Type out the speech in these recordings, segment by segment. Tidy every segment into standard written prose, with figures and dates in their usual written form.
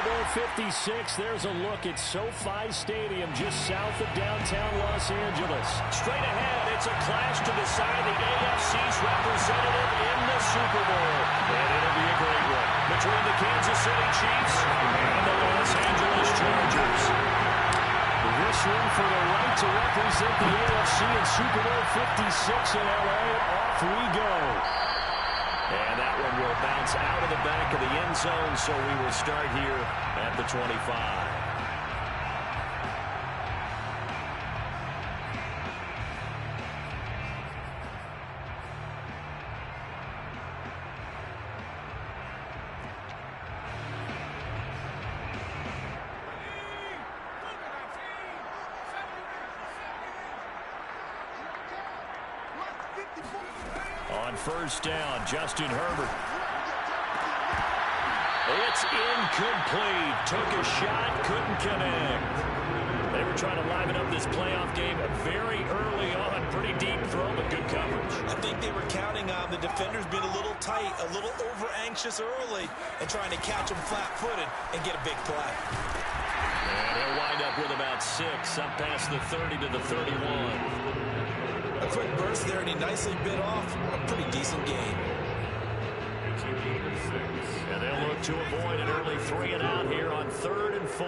Bowl 56, there's a look at SoFi Stadium just south of downtown Los Angeles. Straight ahead, it's a clash to decide the AFC's representative in the Super Bowl. And it'll be a great one between the Kansas City Chiefs and the Los Angeles Chargers. This one for the right to represent the AFC in Super Bowl 56 in L.A. Off we go. And that one will bounce out of the back of the end zone, so we will start here at the 25. On first down, Justin Herbert. It's incomplete. Took a shot, couldn't connect. They were trying to liven up this playoff game very early on. Pretty deep throw, but good coverage. I think they were counting on the defenders being a little tight, a little over-anxious early, and trying to catch them flat-footed and get a big play. And he'll wind up with about 6, up past the 30 to the 31. A quick burst there, and he nicely bit off a pretty decent gain. And they'll look to avoid an early 3 and out here on 3rd and 4.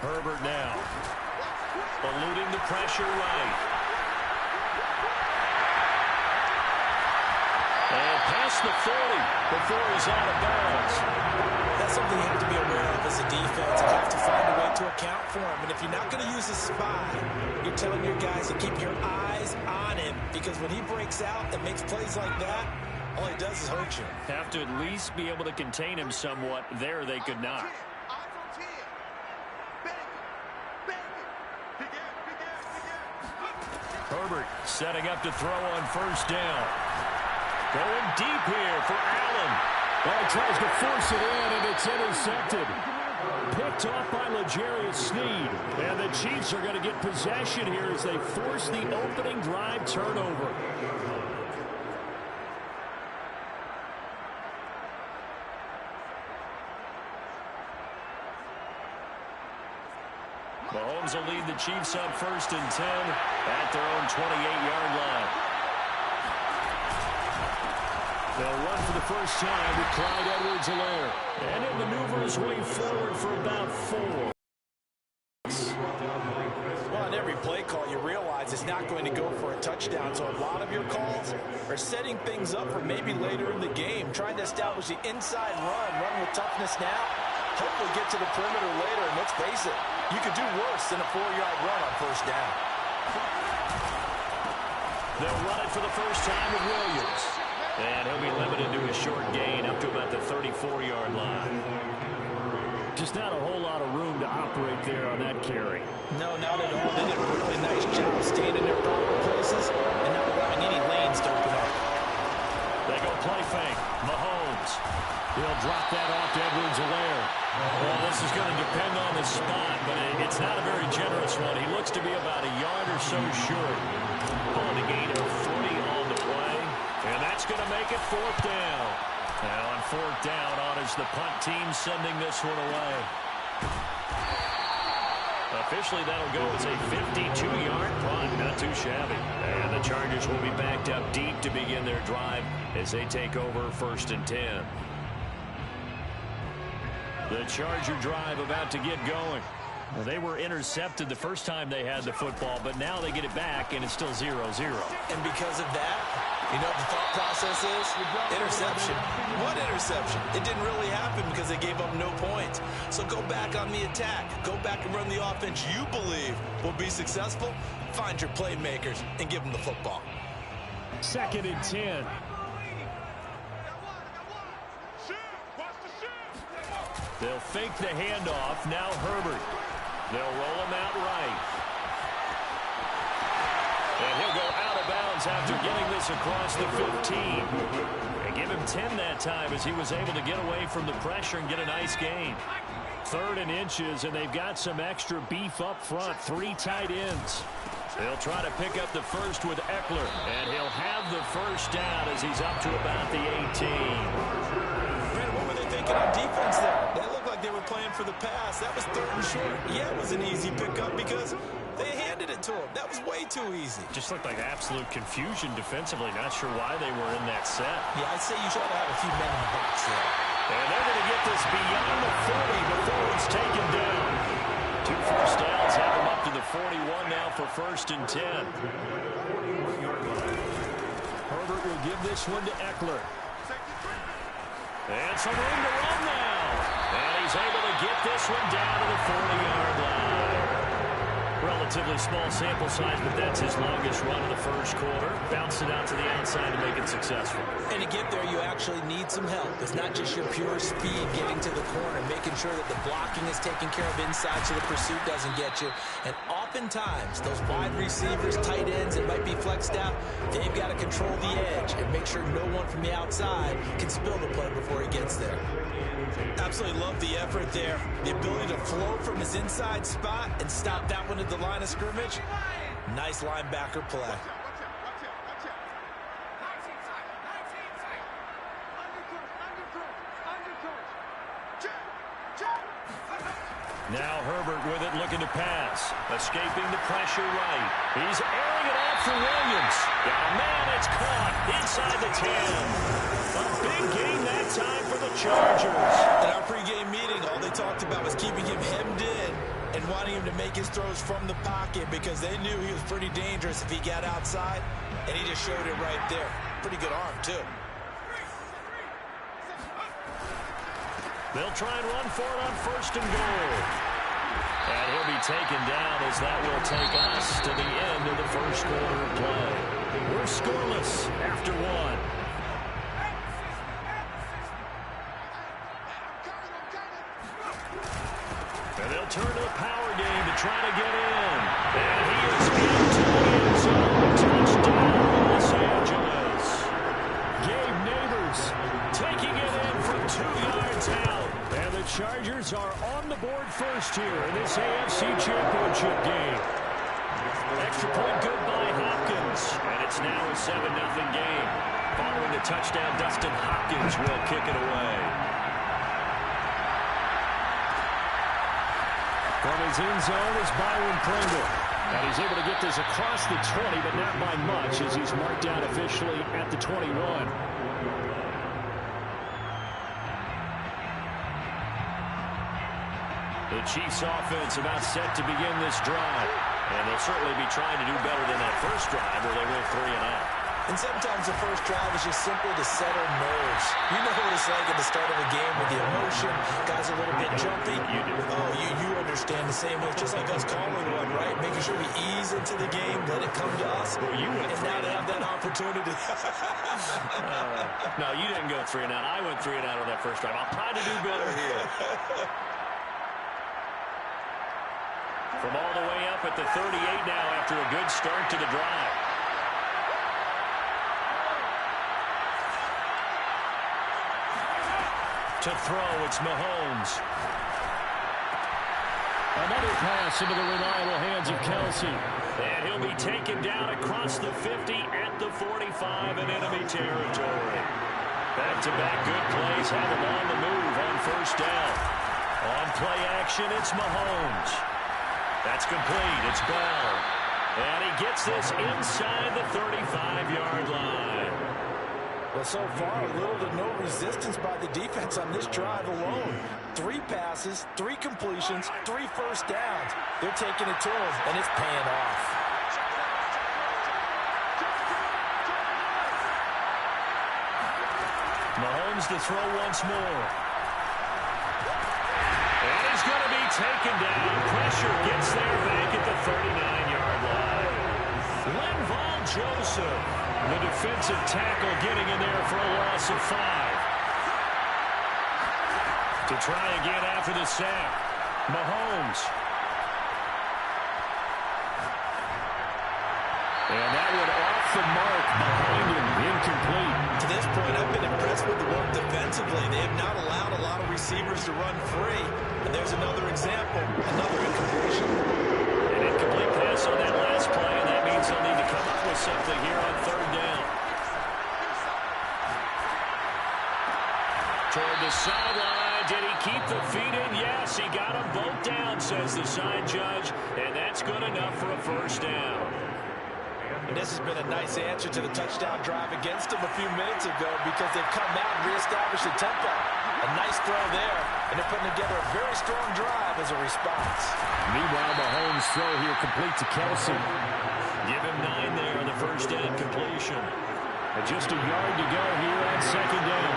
Herbert now. Eluding the pressure right. And past the 40 before he's out of bounds. That's something you have to be aware of as a defense. You have to find a way to account for him. And if you're not going to use a spy, you're telling your guys to keep your eyes on him. Because when he breaks out and makes plays like that, all he does is hurt you. Have to at least be able to contain him somewhat. There they could not. Herbert setting up to throw on first down. Going deep here for Allen. Well, he tries to force it in, and it's intercepted. Picked off by L'Jarius Sneed. And the Chiefs are going to get possession here as they force the opening drive turnover. Mahomes will lead the Chiefs up 1st and 10 at their own 28-yard line. They'll run for the first time with Clyde Edwards-Helaire. And he'll maneuver his way forward for about 4. Well, on every play call, you realize it's not going to go for a touchdown. So a lot of your calls are setting things up for maybe later in the game, trying to establish the inside run with toughness now. Hopefully get to the perimeter later, and let's face it, you could do worse than a 4-yard run on first down. They'll run it for the first time with Williams. And he'll be limited to a short gain up to about the 34-yard line. Just not a whole lot of room to operate there on that carry. No, not at all. They did a really nice job staying in their proper places and not allowing any lanes to open up. They go play fake. Mahomes. He'll drop that off to Edwards-Helaire. Well, this is going to depend on the spot, but it's not a very generous one. He looks to be about a yard or so short. Pulling a gain of 40 on the play. And that's going to make it 4th down. Now on 4th down, honors the punt team sending this one away. Officially, that'll go as a 52-yard punt. Not too shabby. And the Chargers will be backed up deep to begin their drive as they take over 1st and 10. The Charger drive about to get going. Well, they were intercepted the first time they had the football, but now they get it back, and it's still 0-0. And because of that, you know what the thought process is? Interception. What interception? It didn't really happen because they gave up no points. So go back on the attack. Go back and run the offense you believe will be successful. Find your playmakers and give them the football. 2nd and 10. They'll fake the handoff. Now Herbert. They'll roll him out right. And he'll go out of bounds after getting this across the 15. And give him 10 that time as he was able to get away from the pressure and get a nice gain. 3rd and inches, and they've got some extra beef up front. 3 tight ends. They'll try to pick up the first with Eckler, and he'll have the first down as he's up to about the 18. Brandon, what were they thinking on defense there? They looked like they were playing for the pass. That was 3rd and short. Yeah, it was an easy pickup because they handed it to him. That was way too easy. Just looked like absolute confusion defensively. Not sure why they were in that set. Yeah, I'd say you should have a few men in the box there. And they're going to get this beyond the 40 before it's taken down. 2 first downs have them up to the 41 now for 1st and 10. Herbert will give this one to Eckler. And some room to run now. And he's able to get this one down to the 40-yard line. Relatively small sample size, but that's his longest run in the first quarter. Bounced it out to the outside to make it successful. And to get there, you actually need some help. It's not just your pure speed getting to the corner, making sure that the blocking is taken care of inside so the pursuit doesn't get you. And oftentimes, those wide receivers, tight ends, that might be flexed out, they've got to control the edge and make sure no one from the outside can spill the play before he gets there. Absolutely love the effort there. The ability to float from his inside spot and stop that one at the line of scrimmage. Nice linebacker play. Now Herbert with it, looking to pass. Escaping the pressure right. He's airing it out for Williams. Oh, man, it's caught inside the 10. A big game that time for the Chargers. In our pregame meeting, all they talked about was keeping him hemmed in and wanting him to make his throws from the pocket because they knew he was pretty dangerous if he got outside, and he just showed it right there. Pretty good arm, too. They'll try and run for it on 1st and goal. And he'll be taken down as that will take us to the end of the first quarter of play. We're scoreless after 1. And they'll turn to the power game to try to get in. And he is into the end zone. Touchdown, Los Angeles. Gabe Neighbors taking it in from 2 yards out. And the Chargers are on the board first here in this AFC Championship game. Extra point good by Hopkins. And it's now a 7-0 game. Following the touchdown, Dustin Hopkins will kick it away. From his end zone is Byron Pringle. And he's able to get this across the 20, but not by much as he's marked down officially at the 21. The Chiefs offense about set to begin this drive. And they'll certainly be trying to do better than that first drive where they went 3 and out. And sometimes the first drive is just simple to settle nerves. You know what it's like at the start of a game with the emotion. Guys a little bit jumpy. You do. Oh, you understand the same way. It's just like us calling one, right? Making sure we ease into the game, let it come to us. Well, you went and now they have that opportunity. No, you didn't go 3 and out. I went 3 and out on that first drive. I'll try to do better here. From all the way up at the 38 now after a good start to the drive. To throw, it's Mahomes. Another pass into the reliable hands of Kelsey. And he'll be taken down across the 50 at the 45 in enemy territory. Back-to-back good plays have him on the move on 1st down. On play action, it's Mahomes. That's complete. It's Bell. And he gets this inside the 35-yard line. Well, so far, little to no resistance by the defense on this drive alone. 3 passes, 3 completions, 3 first downs. They're taking it to him, and it's paying off. Mahomes to throw once more. And he's going to be taken down. Pressure gets there back at the 39-yard line. Linval Joseph, the defensive tackle, getting in there for a loss of 5. To try again after the sack. Mahomes. And that one off the mark behind him. Incomplete. To this point, I've been impressed with the work defensively. They have not allowed a lot of receivers to run free. And there's another example, another incompletion. An incomplete pass on that last play, and that means they'll need to come up with something here on third down. Toward the sideline. Did he keep the feet in? Yes, he got them both down, says the side judge. And that's good enough for a first down. And this has been a nice answer to the touchdown drive against them a few minutes ago because they've come out and reestablished the tempo. A nice throw there, and they're putting together a very strong drive as a response. Meanwhile, Mahomes' throw here complete to Kelsey. Give him 9 there on the first down completion. And just a yard to go here on second down.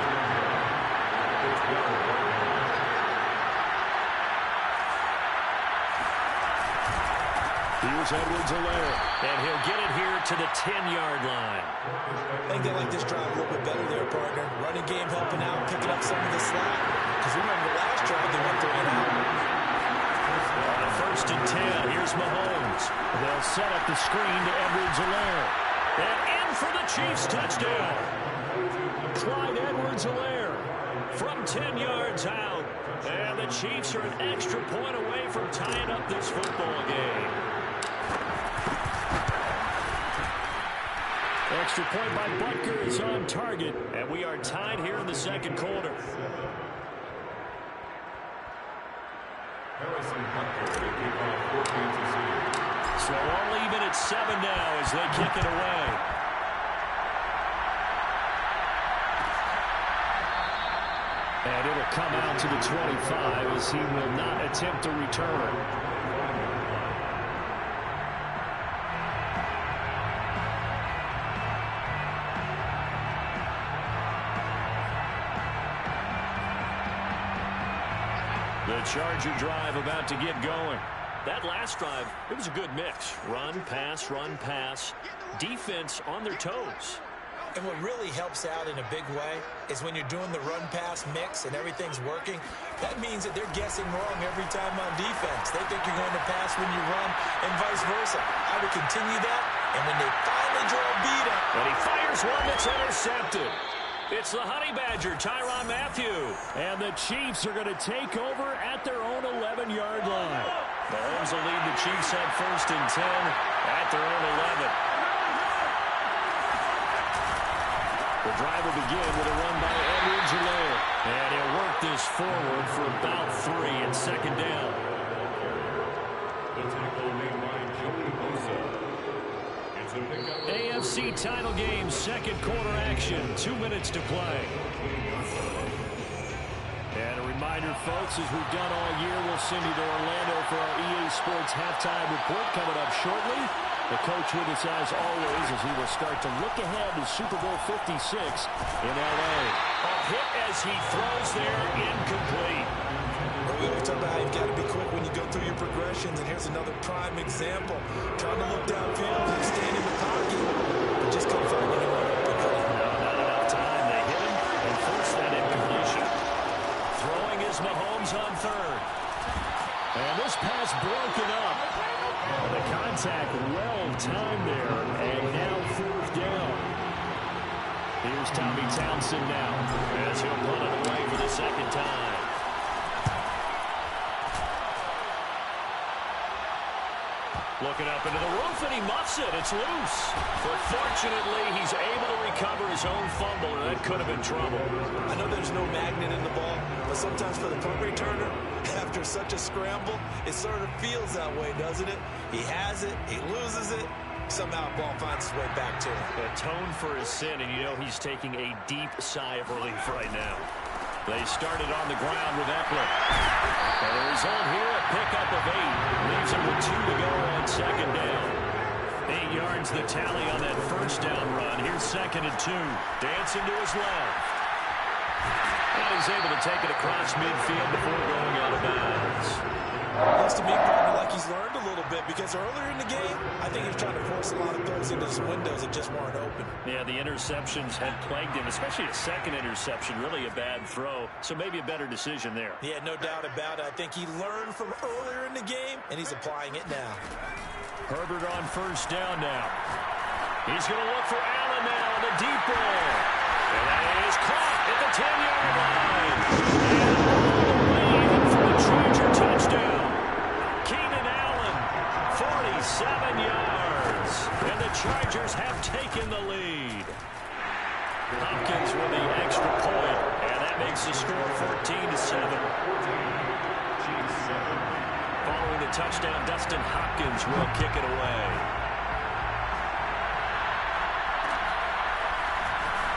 Here's Edwards-Helaire, and he'll get it here to the 10-yard line. I think they like this drive a little bit better there, partner. Running game helping out, picking up some of the slack. Because remember the last drive, they went 3 and out. On a first and 10, here's Mahomes. They'll set up the screen to Edwards-Helaire. And in for the Chiefs' touchdown. Clyde Edwards-Helaire from 10 yards out. And the Chiefs are an extra point away from tying up this football game. Extra point by Butker is on target, and we are tied here in the second quarter. So all even at 7 now as they kick it away. And it'll come out to the 25 as he will not attempt to return. The Charger drive about to get going. That last drive, it was a good mix. Run, pass, defense on their toes. And what really helps out in a big way is when you're doing the run-pass mix and everything's working, that means that they're guessing wrong every time on defense. They think you're going to pass when you run and vice versa. I would continue that, and when they finally draw a beat up. And he fires one that's intercepted. It's the Honey Badger, Tyrann Mathieu. And the Chiefs are going to take over at their own 11-yard line. Mahomes will lead the Chiefs on first and 10 at their own 11. The drive will begin with a run by Edwards-Helaire. And he'll work this forward for about 3 and second down. The tackle made by Joey Bosa. It's a pickup. AFC title game, second quarter action. 2 minutes to play. And a reminder, folks, as we've done all year, we'll send you to Orlando for our EA Sports halftime report coming up shortly. The coach with us as always as he will start to look ahead to Super Bowl 56 in L.A. A hit as he throws there, incomplete. We always talk about how you've got to be quick when you go through your progressions, and here's another prime example. Trying to look downfield and stand in the pocket, but just couldn't find anyone open. No, not enough time. They hit him and forced that incompletion. Throwing is Mahomes on third. And this pass broken up. The contact well-timed there, and now fourth down. Here's Tommy Townsend now as he'll punt it away for the second time. Looking up into the roof, and he muffs it. It's loose. But fortunately, he's able to recover his own fumble, and that could have been trouble. I know there's no magnet in the ball, but sometimes for the punt returner, after such a scramble, it sort of feels that way, doesn't it? He has it, he loses it, somehow the ball finds its way back to him. Atone for his sin, and you know he's taking a deep sigh of relief right now. They started on the ground with Eckler. And the result here, a pickup of 8. Leaves him with 2 to go on second down. 8 yards the tally on that first down run. Here's second and 2. Dancing to his left. And he's able to take it across midfield before going out of bounds. Looks to me probably like he's learned a little bit because earlier in the game, I think he was trying to force a lot of throws into some windows that just weren't open. Yeah, the interceptions had plagued him, especially a second interception, really a bad throw. So maybe a better decision there. Yeah, no doubt about it. I think he learned from earlier in the game, and he's applying it now. Herbert on first down now. He's going to look for Allen now on the deep ball. And that is caught at the 10-yard line. And all the way in for a Charger touchdown. Keenan Allen, 47 yards. And the Chargers have taken the lead. Hopkins with the extra point, and that makes the score 14-7. Following the touchdown, Dustin Hopkins will kick it away.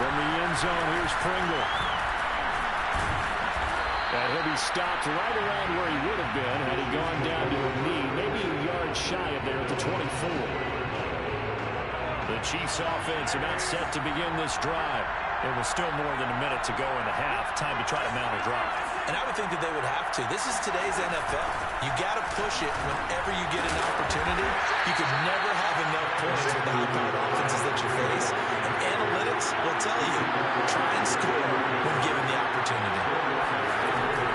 From the end zone, here's Pringle. And he'll be stopped right around where he would have been had he gone down to a knee, maybe a yard shy of there at the 24. The Chiefs offense about set to begin this drive. It was still more than a minute to go in the half. Time to try to mount a drive. And I would think that they would have to. This is today's NFL. You got to push it whenever you get an opportunity. You could never have enough points with the high-powered offenses that you face. And analytics will tell you, try and score when given the opportunity.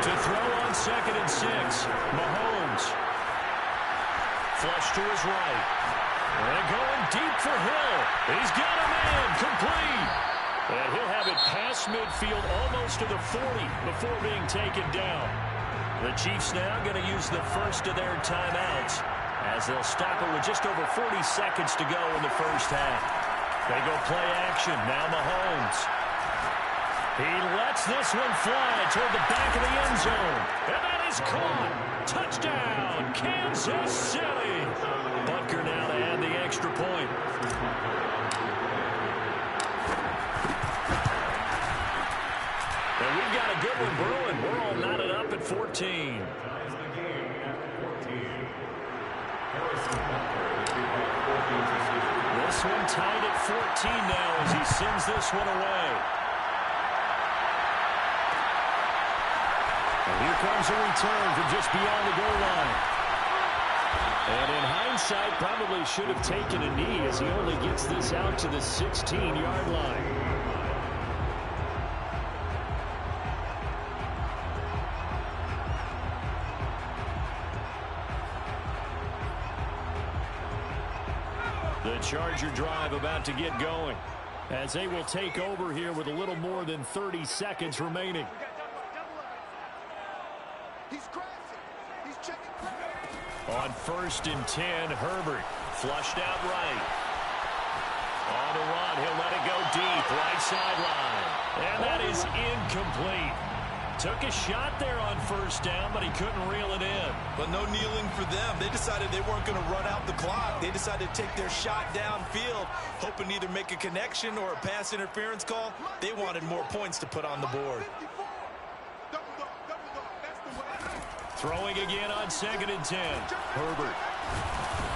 To throw on 2nd and 6, Mahomes. Flush to his right. And going deep for Hill. He's got a man complete. And he'll have it past midfield almost to the 40 before being taken down. The Chiefs now going to use the first of their timeouts as they'll stop it with just over 40 seconds to go in the first half. They go play action. Now Mahomes. He lets this one fly toward the back of the end zone. And that is caught. Touchdown, Kansas City. Butker now to add the extra point. And we've got a good one brewing. We're all knotted up at 14. This one tied at 14 now as he sends this one away. And here comes a return from just beyond the goal line. And in hindsight, probably should have taken a knee as he only gets this out to the 16-yard line. The Charger drive about to get going as they will take over here with a little more than 30 seconds remaining. On 1st and 10, Herbert flushed out right. On the run, he'll let it go deep, right sideline. And that is incomplete. Took a shot there on 1st down, but he couldn't reel it in. But no kneeling for them. They decided they weren't going to run out the clock. They decided to take their shot downfield, hoping to either make a connection or a pass interference call. They wanted more points to put on the board. Throwing again on 2nd and 10. Herbert.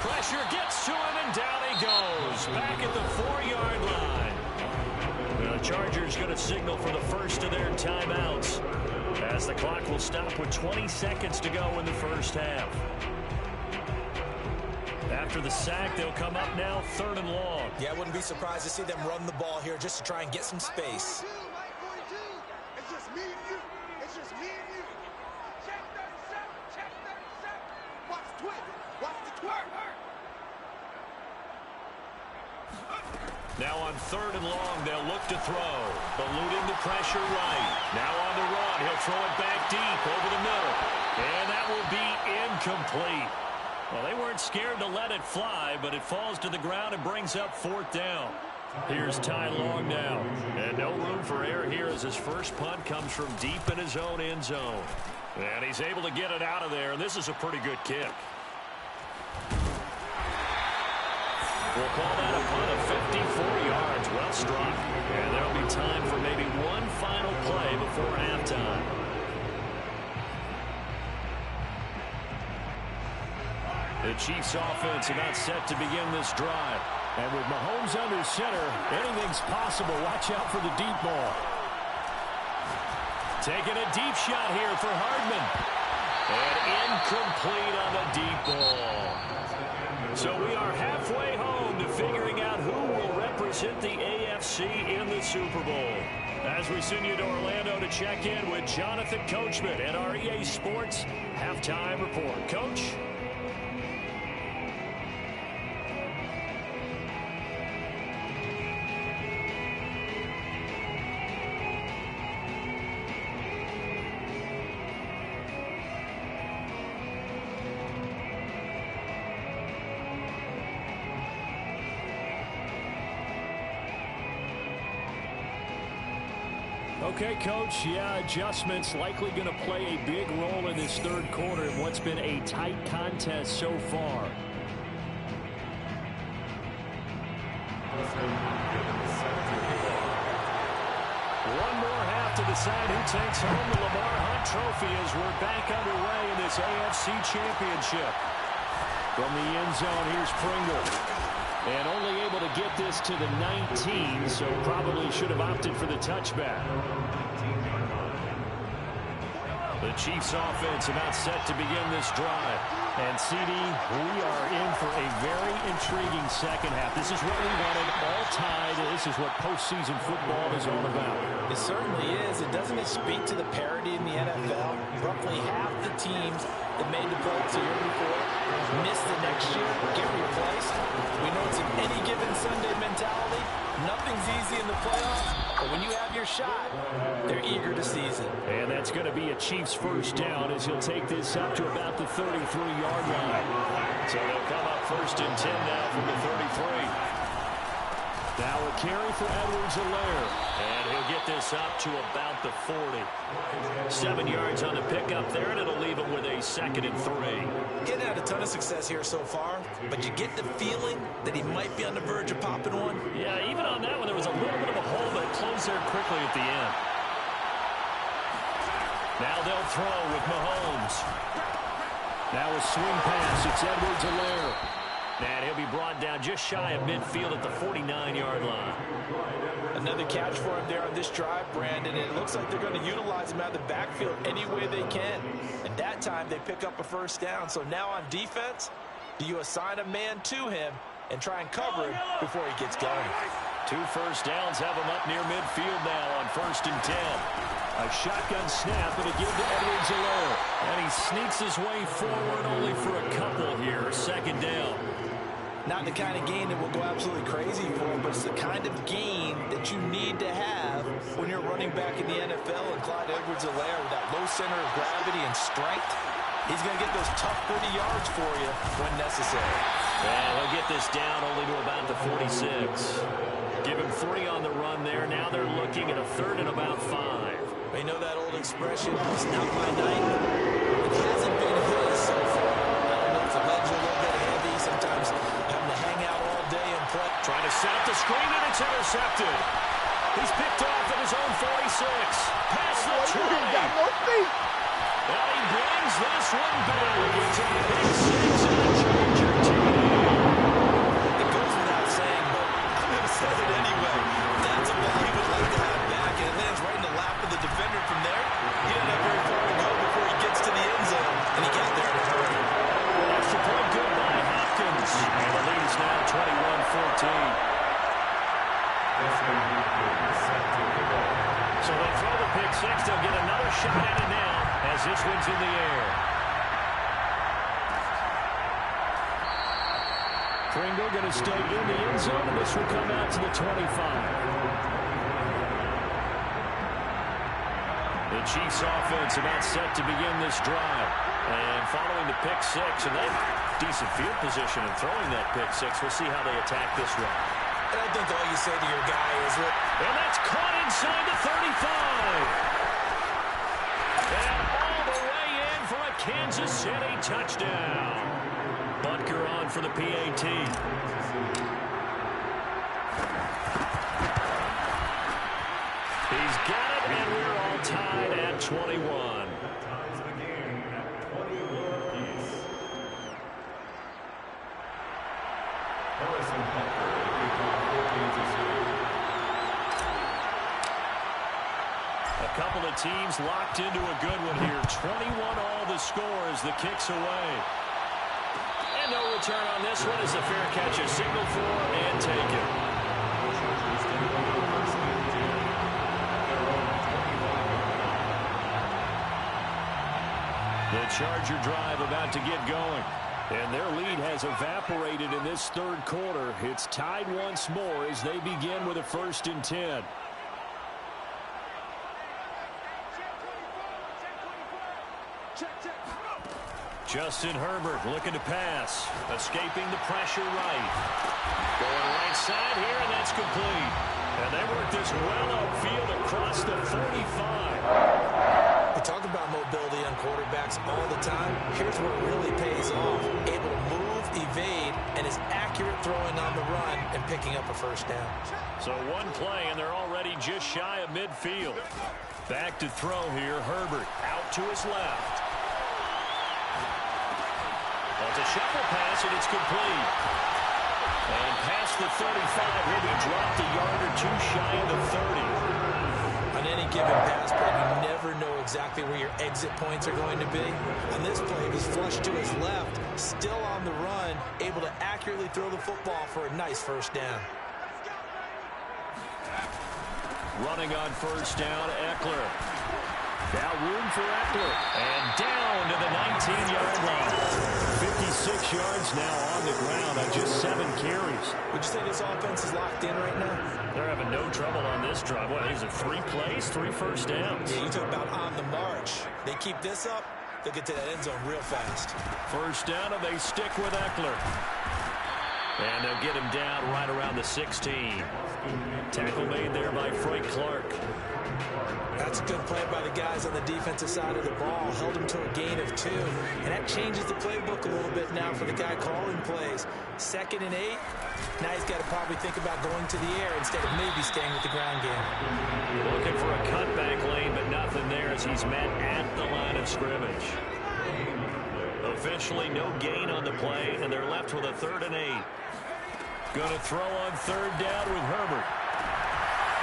Pressure gets to him, and down he goes. Back at the 4-yard line. The Chargers going to signal for the first of their timeouts, as the clock will stop with 20 seconds to go in the first half. After the sack, they'll come up now 3rd and long. Yeah, I wouldn't be surprised to see them run the ball here just to try and get some space. It's just me and you. It's just me and you. Check 37. Check 37. Watch the twist. Watch the twerk. Now on 3rd and long, they'll look to throw. Eluding the pressure right. Now on the run, he'll throw it back deep over the middle. And that will be incomplete. Well, they weren't scared to let it fly, but it falls to the ground and brings up 4th down. Here's Ty Long now. And no room for error here as his first punt comes from deep in his own end zone. And he's able to get it out of there, and this is a pretty good kick. We'll call that a punt of 54 yards. Well struck. And there'll be time for maybe one final play before halftime. The Chiefs offense about set to begin this drive. And with Mahomes under center, anything's possible. Watch out for the deep ball. Taking a deep shot here for Hardman. And incomplete on the deep ball. So we are halfway home to figuring out who will represent the AFC in the Super Bowl. As we send you to Orlando to check in with Jonathan Coachman and our EA Sports Halftime Report. Coach? Okay, Coach, yeah, adjustments likely going to play a big role in this third quarter in what's been a tight contest so far. One more half to decide who takes home the Lamar Hunt Trophy as we're back underway in this AFC Championship. From the end zone, here's Pringle. And only able to get this to the 19, so probably should have opted for the touchback. The Chiefs offense about set to begin this drive. And CD, we are in for a very intriguing second half. This is what we wanted, all tied. This is what postseason football is all about. It certainly is. And doesn't it speak to the parity in the NFL? Roughly half the teams that made the playoffs the year before miss the next year, get replaced. We know it's an any given Sunday mentality. Nothing's easy in the playoffs, but when you have your shot, they're eager to seize it. And that's going to be a Chiefs first down as he'll take this up to about the 33-yard line. So they'll come up first and 10 now from the 33. Now a carry for Edwards-Helaire. And he'll get this up to about the 40. 7 yards on the pickup there, and it'll leave him with a 2nd and 3. Getting had a ton of success here so far, but you get the feeling that he might be on the verge of popping one. Yeah, even on that one, there was a little bit of a hole that closed there quickly at the end. Now they'll throw with Mahomes. Now a swing pass. It's Edwards-Helaire. And he'll be brought down just shy of midfield at the 49-yard line. Another catch for him there on this drive, Brandon. And it looks like they're going to utilize him out of the backfield any way they can. And that time they pick up a first down. So now on defense, do you assign a man to him and try and cover him before he gets going? 2 first downs have him up near midfield now on 1st and 10. A shotgun snap and a give to Edwards-Helaire. And he sneaks his way forward only for a couple here. 2nd down. Not the kind of game that will go absolutely crazy for him, but it's the kind of game that you need to have when you're running back in the NFL. And Clyde Edwards-Helaire with that low center of gravity and strength, he's going to get those tough, gritty yards for you when necessary. And he'll get this down only to about the 46. Give him 3 on the run there. Now they're looking at a 3rd and about 5. You know that old expression, it's not my night. It hasn't been his so far. I don't know if the legs are a little bit heavy. Sometimes having to hang out all day and play. Trying to set up the screen, and it's intercepted. He's picked off at his own 46. Pass the try. He got no feet. And he brings this one back. It's a big 6 and a Charger TD. It goes without saying, but I'm going to say it anyway. That's a ball he would like to have back, and it lands right in the lap of the defender from there. He doesn't have very far to go before he gets to the end zone, and he got there in a hurry. Extra point good by Hopkins. And the lead is now 21-14. So they throw the pick 6. They'll get another shot at it now as this one's in the air. Pringle going to stay in the end zone, and this will come out to the 25. The Chiefs offense about set to begin this drive. And following the pick 6, and they have decent field position in throwing that pick 6. We'll see how they attack this one. And I think all you say to your guy is, look, and that's caught inside the 35. And all the way in for a Kansas City touchdown. Butker on for the PAT. He's got it, and we're all tied at 21. A couple of teams locked into a good one here. 21 all the score as the kick's away. And no return on this one as the fair catch is signaled for and taken. The Charger drive about to get going. And their lead has evaporated in this third quarter. It's tied once more as they begin with a 1st and 10. Justin Herbert looking to pass. Escaping the pressure right. Going right side here, and that's complete. And they work this well upfield across the 45. We talk about mobility on quarterbacks all the time. Here's where it really pays off. Able to move, evade, and is accurate throwing on the run and picking up a first down. So one play, and they're already just shy of midfield. Back to throw here. Herbert out to his left. It's a shuffle pass, and it's complete. And past the 35, he'll be dropped a yard or two shy of the 30. On any given pass play, you never know exactly where your exit points are going to be. On this play, he was flushed to his left, still on the run, able to accurately throw the football for a nice first down. Running on first down, Eckler. Now room for Eckler. And down to the 19-yard line. 56 yards now on the ground on just 7 carries. Would you say this offense is locked in right now? They're having no trouble on this drive. What, is it 3 plays, 3 first downs? Yeah, you talk about on the march. They keep this up, they'll get to that end zone real fast. First down, and they stick with Eckler. And they'll get him down right around the 16. Tackle made there by Frank Clark. That's a good play by the guys on the defensive side of the ball. Held him to a gain of 2. And that changes the playbook a little bit now for the guy calling plays. 2nd and 8. Now he's got to probably think about going to the air instead of maybe staying with the ground game. Looking for a cutback lane, but nothing there as he's met at the line of scrimmage. Officially no gain on the play, and they're left with a 3rd and 8. Going to throw on 3rd down with Herbert.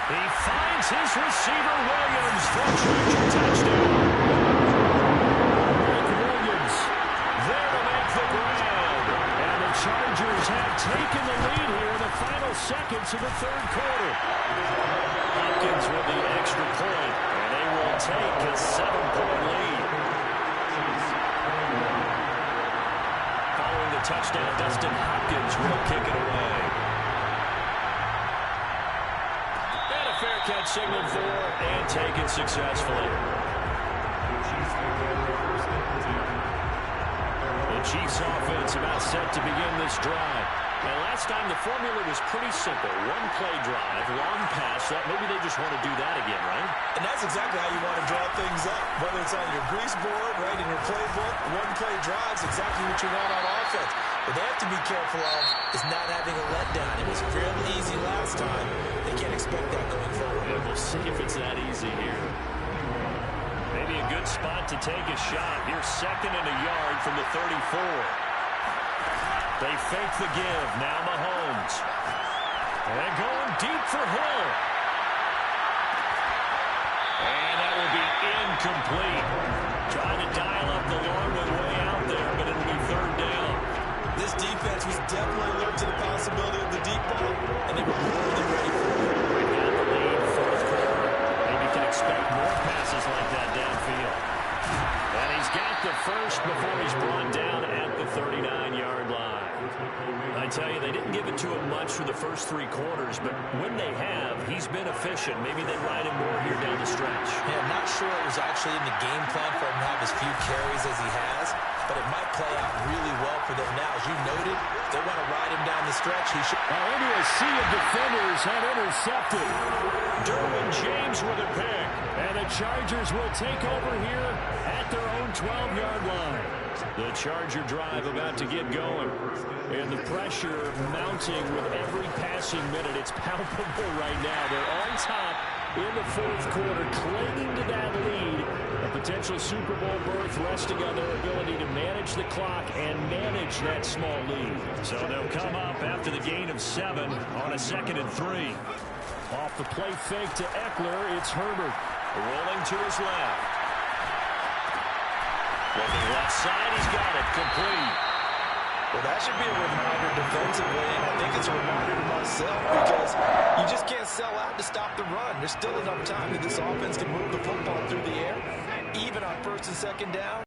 He finds his receiver, Williams, for a Charger touchdown. Mike Williams there to make the grab. And the Chargers have taken the lead here in the final seconds of the 3rd quarter. Hopkins with the extra point, and they will take a 7-point lead. Following the touchdown, Dustin Hopkins will kick it away. Fair catch signaled for and taken successfully. The Chiefs offense about set to begin this drive. And last time the formula was pretty simple. 1-play drive, long pass. Maybe they just want to do that again, right? And that's exactly how you want to draw things up. Whether it's on your grease board, right in your playbook, 1-play drives exactly what you want on offense. What they have to be careful of is not having a letdown. It was fairly easy last time. They can't expect that going forward. Yeah, we'll see if it's that easy here. Maybe a good spot to take a shot. Here's 2nd and a yard from the 34. They fake the give. Now Mahomes. And going deep for Hill. And that will be incomplete. Trying to dial up the long one way out there, but it'll be 3rd down. This defense was definitely alert to the possibility of the deep ball, and they were more than ready for it. Right now the lead, 4th quarter. Maybe you can expect more passes like that downfield. And he's got the first before he's brought down at the 39-yard line. I tell you, they didn't give it to him much for the first 3 quarters, but when they have, he's been efficient. Maybe they ride him more here down the stretch. Yeah, I'm not sure it was actually in the game plan for him to have as few carries as he has, but it might play out really well for them now. As you noted, if they want to ride him down the stretch, he should. Into a sea of defenders and intercepted. Derwin James with a pick, and the Chargers will take over here at their own 12-yard line. The Charger drive about to get going, and the pressure mounting with every passing minute. It's palpable right now. They're on top in the 4th quarter, clinging to that lead. A potential Super Bowl berth resting on their ability to manage the clock and manage that small lead. So they'll come up after the gain of 7 on a 2nd and 3. Off the play fake to Eckler, it's Herbert. Rolling to his left. Looking left side, he's got it. Complete. Well, that should be a reminder defensively, and I think it's a reminder to myself because you just can't sell out to stop the run. There's still enough time that this offense can move the football through the air, even on 1st and 2nd down.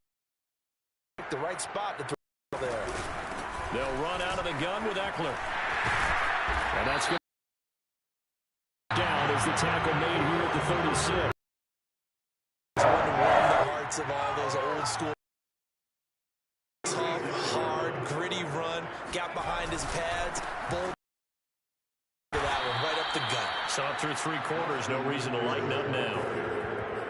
The right spot to throw there. They'll run out of the gun with Eckler. And that's going down as the tackle made here at the 36. It's one to warm the hearts of all those old school got behind his pads, bowled that one right up the gut. Saw through 3 quarters, no reason to lighten up now.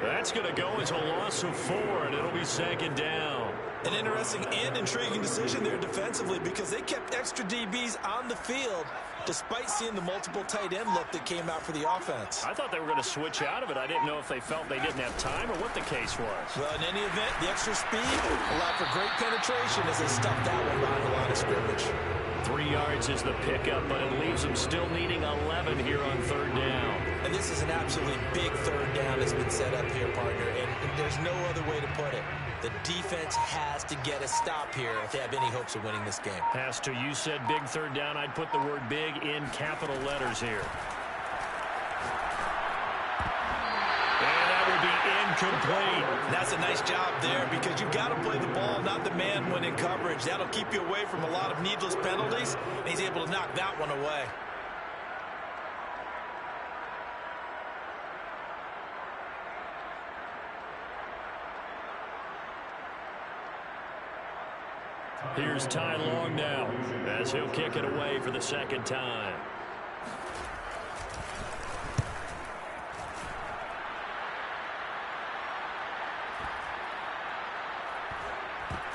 That's going to go as a loss of 4, and it'll be 2nd down. An interesting and intriguing decision there defensively because they kept extra DBs on the field despite seeing the multiple tight end look that came out for the offense. I thought they were going to switch out of it. I didn't know if they felt they didn't have time or what the case was. Well, in any event, the extra speed allowed for great penetration as they stuffed that one behind the line of scrimmage. 3 yards is the pickup, but it leaves them still needing 11 here on 3rd down. And this is an absolutely big 3rd down that's been set up here, partner, and there's no other way to put it. The defense has to get a stop here if they have any hopes of winning this game. Pastor, you said big 3rd down. I'd put the word big in capital letters here. And that would be incomplete. That's a nice job there because you've got to play the ball, not the man when in coverage. That'll keep you away from a lot of needless penalties, and he's able to knock that one away. Here's Ty Long now as he'll kick it away for the 2nd time.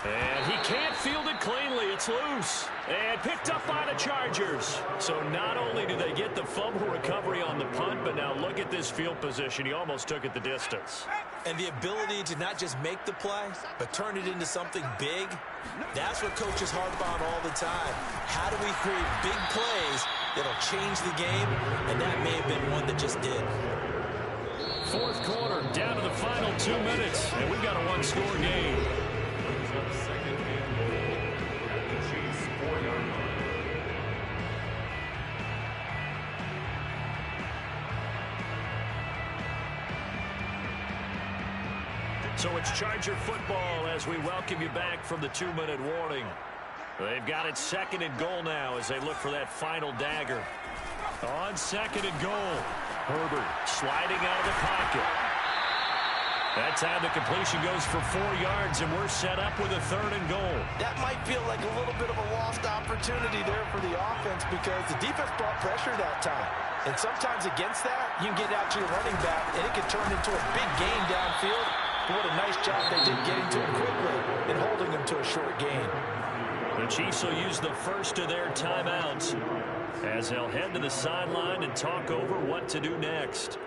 And he can't field it cleanly. It's loose. And picked up by the Chargers. So not only do they get the fumble recovery on the punt, but now look at this field position. He almost took it the distance. And the ability to not just make the play, but turn it into something big, that's what coaches harp on all the time. How do we create big plays that'll change the game? And that may have been one that just did. 4th quarter, down to the final 2 minutes, and we've got a 1-score game. Second and goal at the Chiefs' 4-yard line. So it's Charger football as we welcome you back from the 2-minute warning. They've got it 2nd and goal now as they look for that final dagger. On 2nd and goal, Herbert sliding out of the pocket. That time the completion goes for 4 yards, and we're set up with a 3rd and goal. That might feel like a little bit of a lost opportunity there for the offense because the defense brought pressure that time. And sometimes against that, you can get out to your running back, and it can turn into a big gain downfield. But what a nice job they did getting to him quickly and holding him to a short gain. The Chiefs will use the first of their timeouts as they'll head to the sideline and talk over what to do next.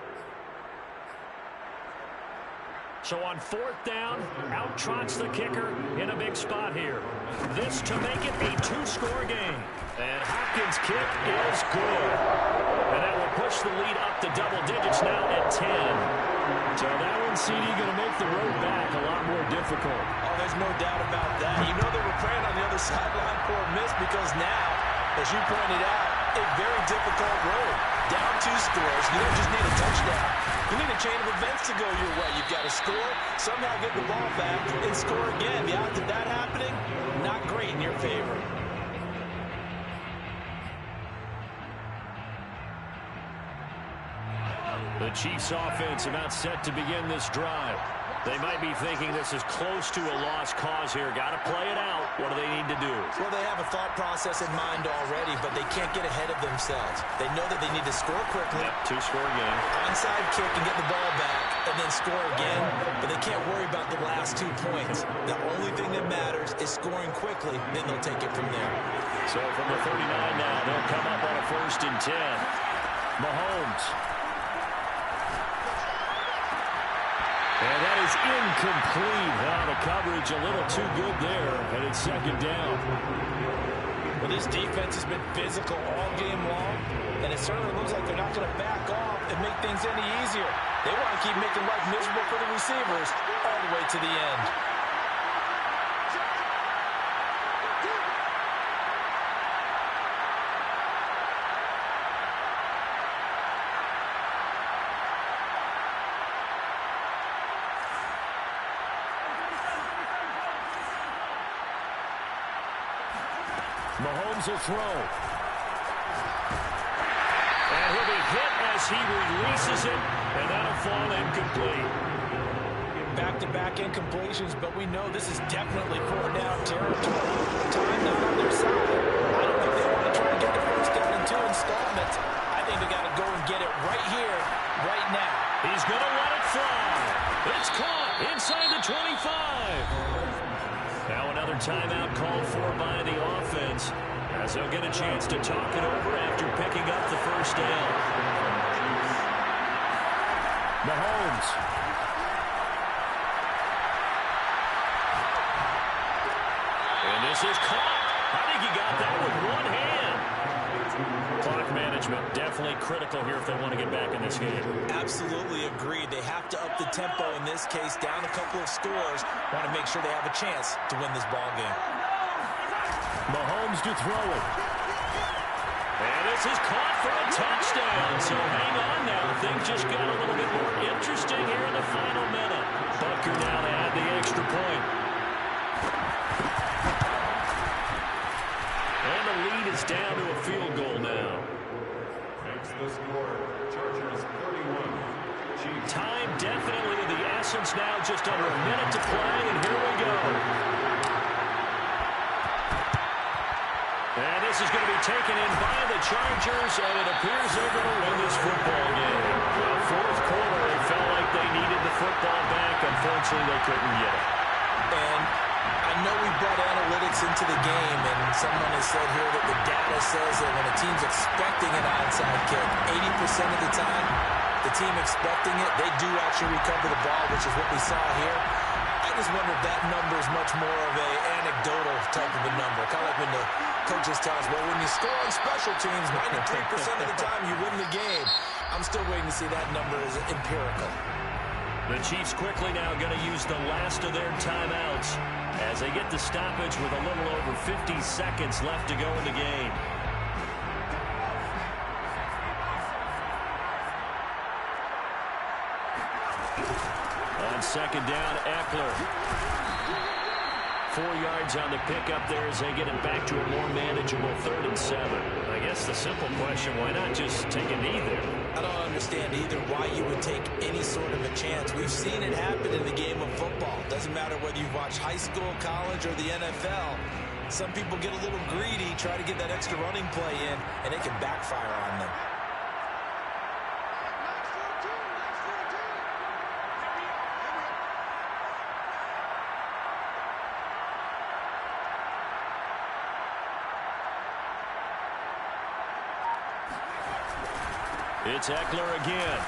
So on 4th down, out trots the kicker in a big spot here. This to make it a 2-score game. And Hopkins' kick is good. And that will push the lead up to double digits now at 10. So that one, CD, going to make the road back a lot more difficult. Oh, there's no doubt about that. You know they were praying on the other sideline for a miss because now, as you pointed out, a very difficult road. Down 2 scores. You don't just need a touchdown. You need a chain of events to go your way. You've got to score, somehow get the ball back, and score again. The odds of that happening, not great in your favor. The Chiefs offense about set to begin this drive. They might be thinking this is close to a lost cause here. Got to play it out. What do they need to do? Well, they have a thought process in mind already, but they can't get ahead of themselves. They know that they need to score quickly. Yep, 2-score game. Onside kick and get the ball back, and then score again. But they can't worry about the last 2 points. The only thing that matters is scoring quickly. Then they'll take it from there. So from the 39 now, they'll come up on a 1st and 10. Mahomes. And that is incomplete. The coverage a little too good there, and it's 2nd down. Well, this defense has been physical all game long, and it certainly looks like they're not going to back off and make things any easier. They want to keep making life miserable for the receivers all the way to the end. Mahomes will throw. And he'll be hit as he releases it, and that'll fall incomplete. Back-to-back incompletions, but we know this is definitely 4th down territory. Time not on their side. talk it over after picking up the first down. Mahomes. And this is caught. I think he got that with one hand. Clock management definitely critical here if they want to get back in this game. Absolutely agreed. They have to up the tempo in this case, down a couple of scores. Want to make sure they have a chance to win this ball game. Mahomes to throw it. And this is caught for a touchdown. So hang on now. Things just got a little bit more interesting here in the final minute. Butker now to add the extra point. And the lead is down to a field goal now. Makes the score. Chargers 31. Chiefs. Time definitely of the essence now. Just under a minute to play, and here we go. And this is going to be taken in by the Chargers, and it appears they're going to win this football game. Well, fourth quarter, they felt like they needed the football back. Unfortunately, they couldn't get it. And I know we brought analytics into the game, and someone has said here that the data says that when a team's expecting an onside kick, 80% of the time, the team expecting it, they do actually recover the ball, which is what we saw here. I just wonder if that number is much more of an anecdotal type of a number. Kind of like when the coaches tell us, well, when you score on special teams, 93% of the time you win the game. I'm still waiting to see that number as empirical. The Chiefs quickly now going to use the last of their timeouts as they get the stoppage with a little over 50 seconds left to go in the game. On second down, Eckler. 4 yards on the pickup there as they get it back to a more manageable 3rd and 7. I guess the simple question, why not just take a knee there? I don't understand either why you would take any sort of a chance. We've seen it happen in the game of football. Doesn't matter whether you watch high school, college, or the NFL. Some people get a little greedy, try to get that extra running play in, and it can backfire on them. It's Eckler again.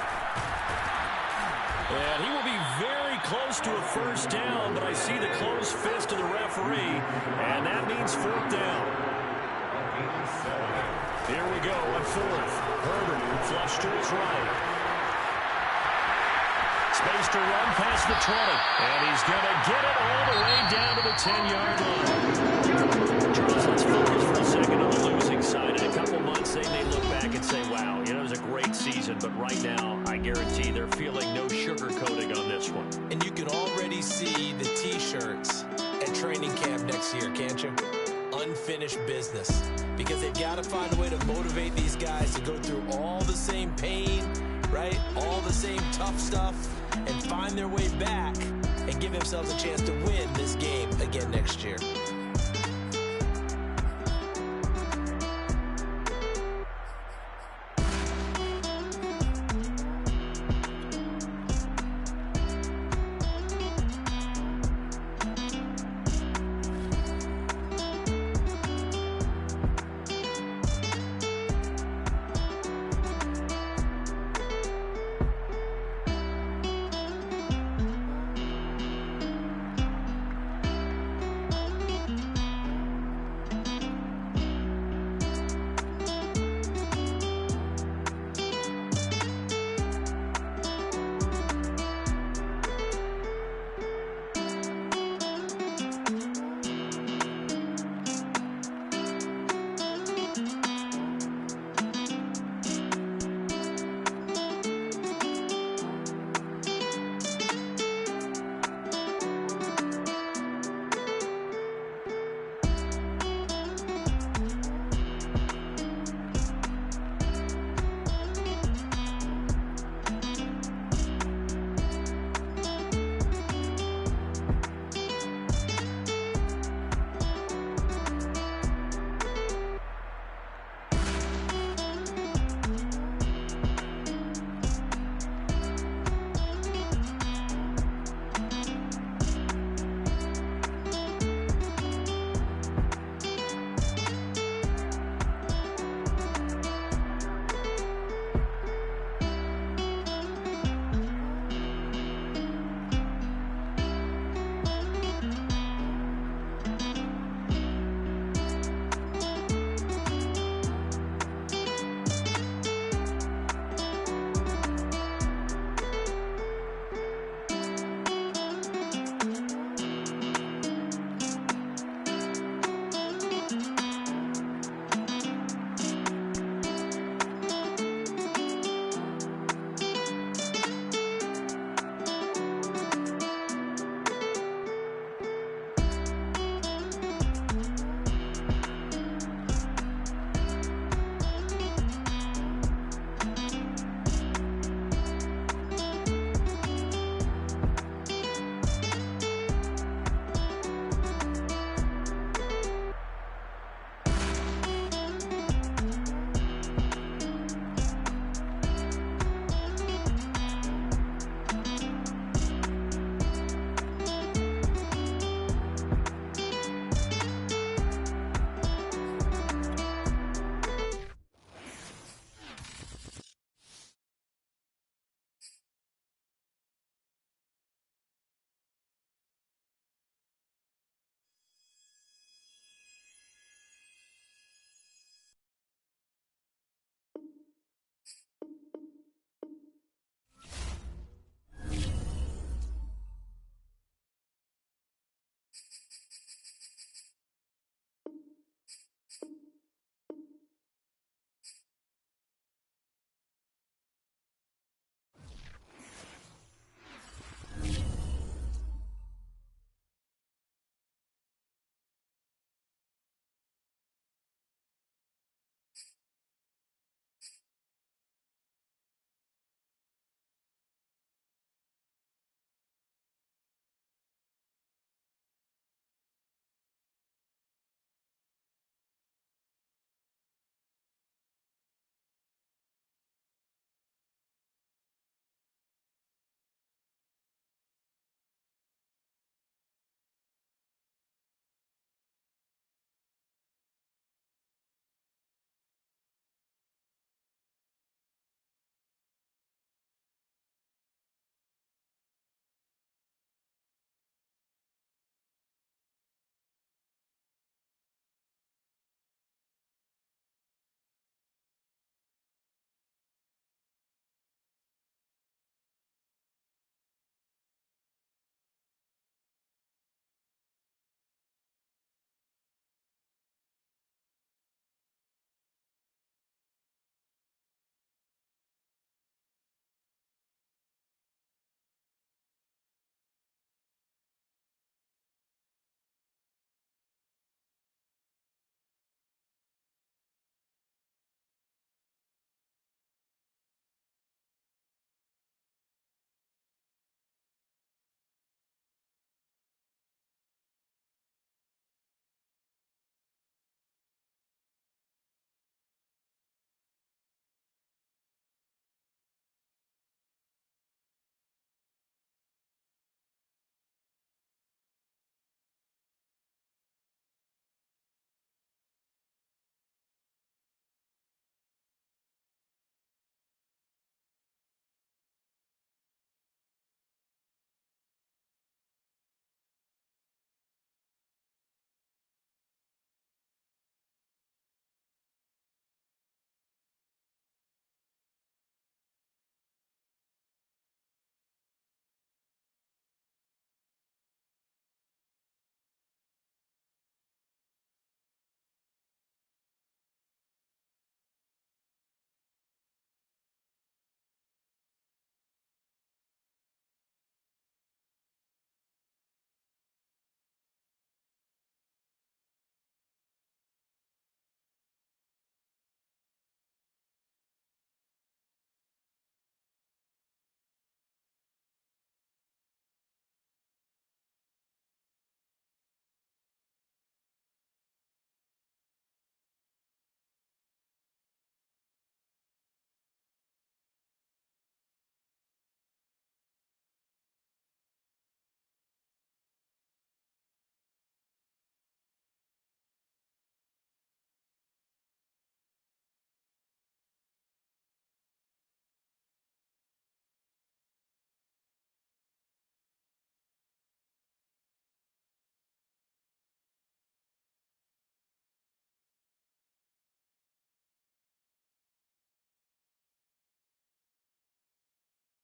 And he will be very close to a first down, but I see the closed fist of the referee, and that means 4th down. Here we go on 4th. Herbert flush to his right. Space to run past the 20. And he's going to get it all the way down to the 10-yard line. Charles, let's focus for a second on the losing side. In a couple months, they may look back and say, wow, you know, it was a great season. But right now, I guarantee they're feeling no sugarcoating on this one. And you can already see the T-shirts at training camp next year, can't you? Unfinished business. Because they've got to find a way to motivate these guys to go through all the same pain, right? All the same tough stuff, and find their way back and give themselves a chance to win this game again next year.